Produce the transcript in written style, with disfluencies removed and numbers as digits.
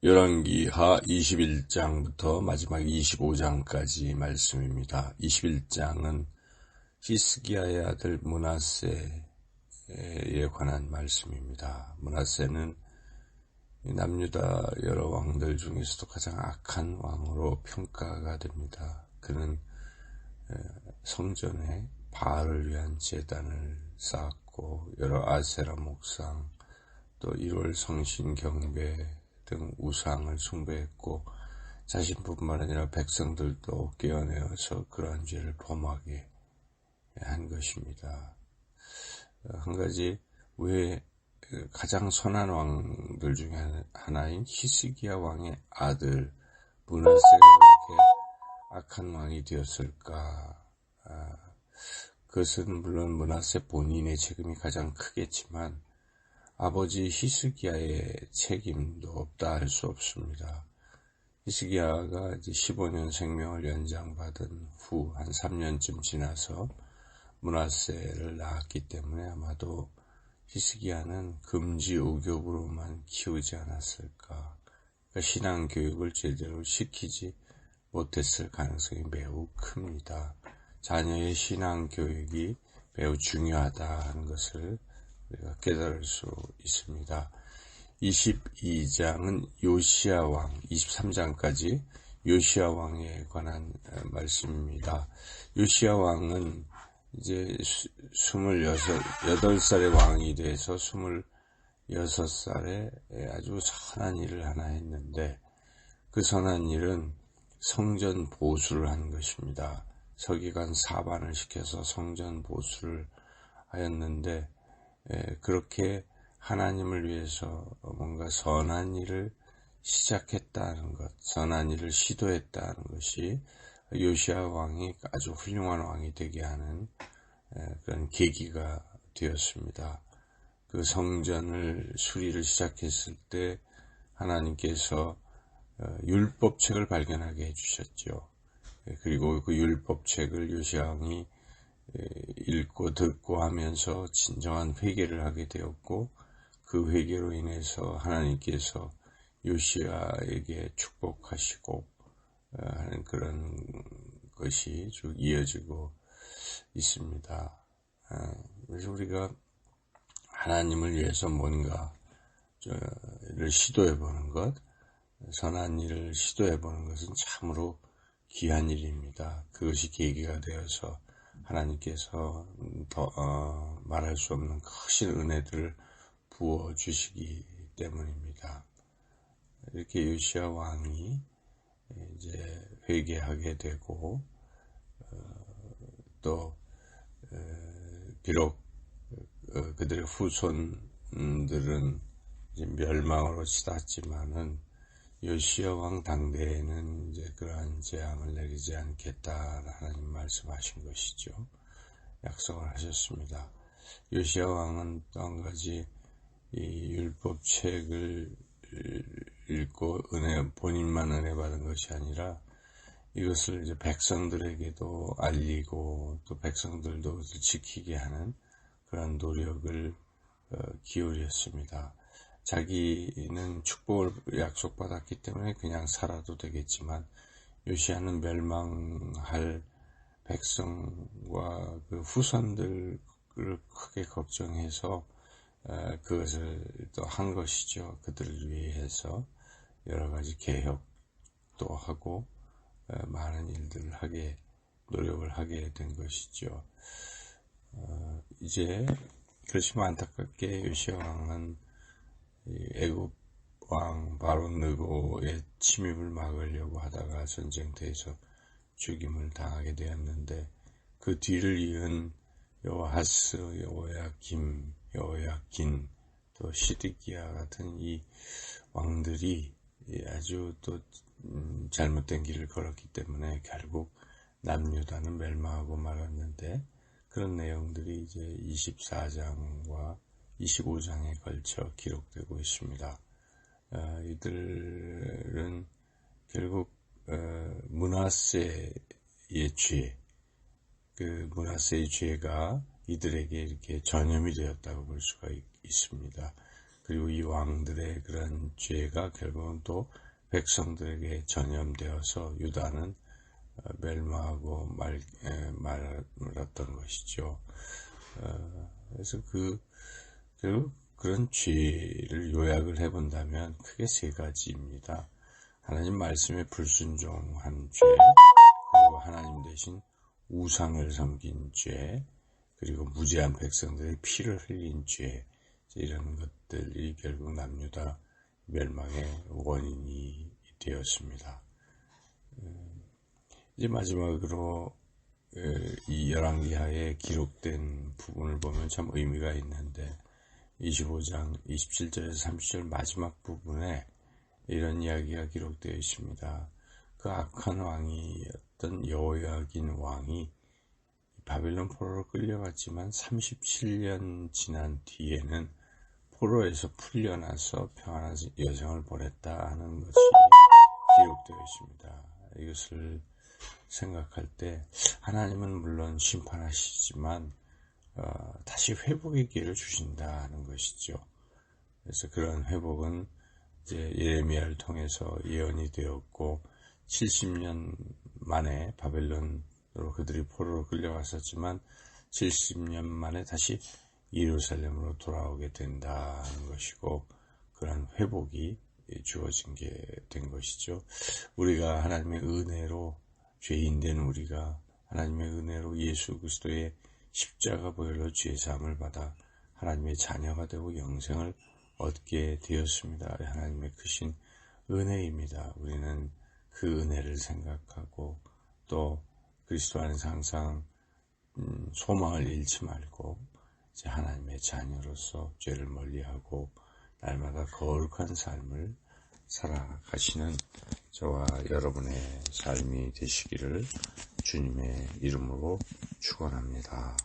열왕기하 21장부터 마지막 25장까지 말씀입니다. 21장은 히스기야의 아들 므낫세에 관한 말씀입니다. 므낫세는 남유다 여러 왕들 중에서도 가장 악한 왕으로 평가가 됩니다. 그는 성전에 바알을 위한 제단을 쌓았고 여러 아세라 목상, 또 1월 성신 경배 등 우상을 숭배했고 자신뿐만 아니라 백성들도 깨어내어서 그러한 죄를 범하게 한 것입니다. 한 가지, 왜 가장 선한 왕들 중에 하나인 히스기야 왕의 아들 므낫세가 그렇게 악한 왕이 되었을까? 그것은 물론 므낫세 본인의 책임이 가장 크겠지만 아버지 히스기야의 책임도 없다 할 수 없습니다. 히스기야가 이제 15년 생명을 연장받은 후 한 3년쯤 지나서 므낫세를 낳았기 때문에 아마도 히스기야는 금지 의교부로만 키우지 않았을까. 그러니까 신앙 교육을 제대로 시키지 못했을 가능성이 매우 큽니다. 자녀의 신앙 교육이 매우 중요하다 하는 것을 우리가 깨달을 수 있습니다. 22장은 요시야 왕, 23장까지 요시야 왕에 관한 말씀입니다. 요시야 왕은 이제 8살의 왕이 돼서 26살에 아주 선한 일을 하나 했는데, 그 선한 일은 성전 보수를 한 것입니다. 서기관 사반을 시켜서 성전 보수를 하였는데, 그렇게 하나님을 위해서 뭔가 선한 일을 시작했다는 것, 선한 일을 시도했다는 것이 요시야 왕이 아주 훌륭한 왕이 되게 하는 그런 계기가 되었습니다. 그 성전을 수리를 시작했을 때 하나님께서 율법책을 발견하게 해주셨죠. 그리고 그 율법책을 요시야 왕이 읽고 듣고 하면서 진정한 회개를 하게 되었고, 그 회개로 인해서 하나님께서 요시야에게 축복하시고 하는 그런 것이 쭉 이어지고 있습니다. 그래서 우리가 하나님을 위해서 뭔가를 시도해보는 것, 선한 일을 시도해보는 것은 참으로 귀한 일입니다. 그것이 계기가 되어서 하나님께서 더 말할 수 없는 크신 은혜들을 부어주시기 때문입니다. 이렇게 요시야 왕이 이제 회개하게 되고, 또 비록 그들의 후손들은 이제 멸망으로 치닫지만은 요시야 왕 당대에는 이제 그러한 재앙을 내리지 않겠다 하나님 말씀하신 것이죠. 약속을 하셨습니다. 요시야 왕은 또 한 가지 이 율법책을 읽고 본인만 은혜 받은 것이 아니라 이것을 이제 백성들에게도 알리고 또 백성들도 그것을 지키게 하는 그런 노력을 기울였습니다. 자기는 축복을 약속받았기 때문에 그냥 살아도 되겠지만, 요시야는 멸망할 백성과 그 후손들을 크게 걱정해서 그것을 또 한 것이죠. 그들을 위해서 여러 가지 개혁도 하고 많은 일들을 노력을 하게 된 것이죠. 이제 그렇지만 안타깝게 요시야 왕은 애굽 왕 바로 느고의 침입을 막으려고 하다가 전쟁터에서 죽임을 당하게 되었는데, 그 뒤를 이은 여호아스, 여호야긴, 또 시드기야 같은 이 왕들이 아주 또 잘못된 길을 걸었기 때문에 결국 남유다는 멸망하고 말았는데, 그런 내용들이 이제 24장과 25장에 걸쳐 기록되고 있습니다. 이들은 결국 므낫세의 죄, 그 므낫세의 죄가 이들에게 이렇게 전염이 되었다고 볼 수가 있습니다. 그리고 이 왕들의 그런 죄가 결국은 또 백성들에게 전염되어서 유다는 멸망하고 말았던 것이죠. 그래서 결국 그런 죄를 요약을 해본다면 크게 세 가지입니다. 하나님 말씀에 불순종한 죄, 그리고 하나님 대신 우상을 섬긴 죄, 그리고 무죄한 백성들의 피를 흘린 죄, 이런 것들이 결국 남유다 멸망의 원인이 되었습니다. 이제 마지막으로 이 열왕기하에 기록된 부분을 보면 참 의미가 있는데 25장 27절에서 30절 마지막 부분에 이런 이야기가 기록되어 있습니다. 그 악한 왕이었던 여호야긴 왕이 바빌론 포로로 끌려갔지만 37년 지난 뒤에는 포로에서 풀려나서 평안한 여정을 보냈다 하는 것이 기록되어 있습니다. 이것을 생각할 때 하나님은 물론 심판하시지만 다시 회복의 기회를 주신다 하는 것이죠. 그래서 그런 회복은 이제 예레미야를 통해서 예언이 되었고 70년 만에 바벨론으로 그들이 포로로 끌려갔었지만 70년 만에 다시 예루살렘으로 돌아오게 된다는 것이고 그런 회복이 주어진 게 된 것이죠. 우리가 하나님의 은혜로 죄인된 우리가 하나님의 은혜로 예수 그리스도의 십자가 보혈로 죄사함을 받아 하나님의 자녀가 되고 영생을 얻게 되었습니다. 하나님의 크신 은혜입니다. 우리는 그 은혜를 생각하고 또 그리스도 안에서 항상 소망을 잃지 말고 이제 하나님의 자녀로서 죄를 멀리하고 날마다 거룩한 삶을 살아가시는 저와 여러분의 삶이 되시기를 주님의 이름으로 축원합니다.